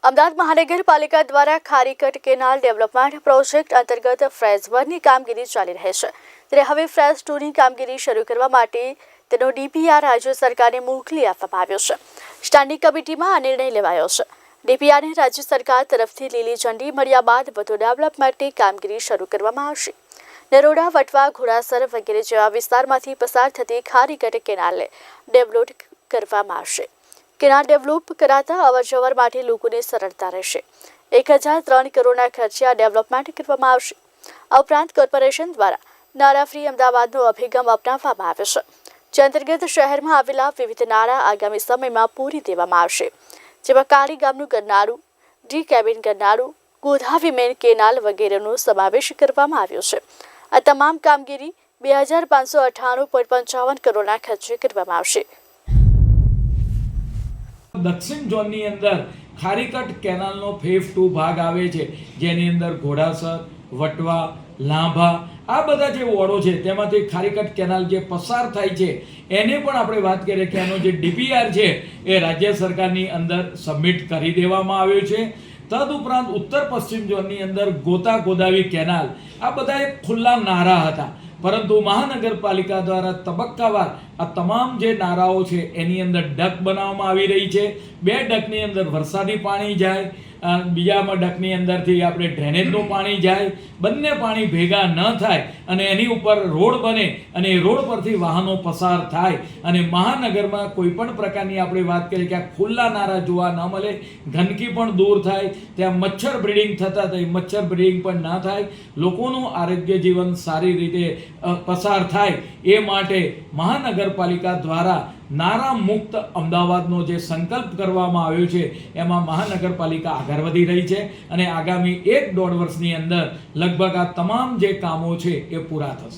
અમદાવાદ મહાનગરપાલિકા દ્વારા Kharicut canal development project અંતર્ગત ફેઝ 1ની કામગીરી ચાલી રહી છે, ત્યારે હવે ફેઝ 2ની કામગીરી શરૂ કરવા માટે તેનો ડીપીઆર રાજ્ય સરકારને મોકલી આપવામાં આવ્યો છે। સ્ટેન્ડિંગ કમિટીમાં આ નિર્ણય લેવાયો છે। ડીપીઆરને રાજ્ય સરકાર તરફથી લીલી ઝંડી મળ્યા બાદ વધુ ડેવલપમેન્ટની કામગીરી શરૂ કરવામાં આવશે। નરોડા, વટવા, ઘોડાસર વગેરે જેવા વિસ્તારમાંથી પસાર થતી ખારીકટ કેનાલને ડેવલપ કરવામાં આવશે। કેનાલ ડેવલપ કરાતા અવરજવર માટે લોકોને સરળતા રહેશે। 1003 કરોડના ખર્ચે આ ડેવલપમેન્ટ કરવામાં આવશે। આ ઉપરાંત કોર્પોરેશન દ્વારા નાળા ફ્રી અમદાવાદનો અભિગમ અપનાવવામાં આવ્યો છે, જે અંતર્ગત શહેરમાં આવેલા વિવિધ નાળા આગામી સમયમાં પૂરી દેવામાં આવશે, જેમાં કાળી ગામનું ગરનાળું, ડી કેબિન ગરનાળું, ગોધાવી મેન કેનાલ વગેરેનો સમાવેશ કરવામાં આવ્યો છે। આ તમામ કામગીરી 2598.55 કરોડના ખર્ચે કરવામાં આવશે। દક્ષિણ ઝોનની અંદર ખારીકટ કેનાલનો ફેઝ 2 ભાગ આવે છે, જેની અંદર ઘોડાસર, વટવા, લાંભા આ બધા જે વોર્ડો છે તેમાંથી ખારીકટ કેનાલ જે પસાર થાય છે એને પણ આપણે વાત કરીએ કે એનો જે ડીપીઆર છે એ રાજ્ય સરકારની અંદર સબમિટ કરી દેવામાં આવ્યો છે। તદુપરાંત ઉત્તર પશ્ચિમ ઝોનની અંદર ગોદાવી કેનાલ આ બધા એક ખુલ્લા નારા હતા, પરંતુ મહાનગરપાલિકા દ્વારા તબક્કાવાર આ તમામ જે નારાઓ છે એની અંદર ડક બનાવવામાં આવી રહી છે। 2 ડકની અંદર વરસાદી પાણી જાય, બીજામાં ડકની અંદરથી આપણે ડ્રેનેજનું પાણી જાય, બંને પાણી ભેગા ન થાય અને એની ઉપર રોડ બને અને એ રોડ પરથી વાહનો પસાર થાય અને મહાનગરમાં કોઈ પણ પ્રકારની આપણે વાત કરીએ કે આ ખુલ્લા નારા જોવા ન મળે, ગંદકી પણ દૂર થાય, ત્યાં મચ્છર બ્રીડિંગ થતા થાય મચ્છર બ્રીડિંગ પણ ના થાય, લોકોનું આરોગ્ય જીવન સારી રીતે પસાર થાય એ માટે મહાનગરપાલિકા દ્વારા નારા મુક્ત અમદાવાદનો જે સંકલ્પ કરવામાં આવ્યો છે એમાં મહાનગરપાલિકા આગળ વધી રહી છે અને આગામી 1-1.5 વર્ષની અંદર લગભગ આ તમામ જે કામો છે એ પૂરા થશે।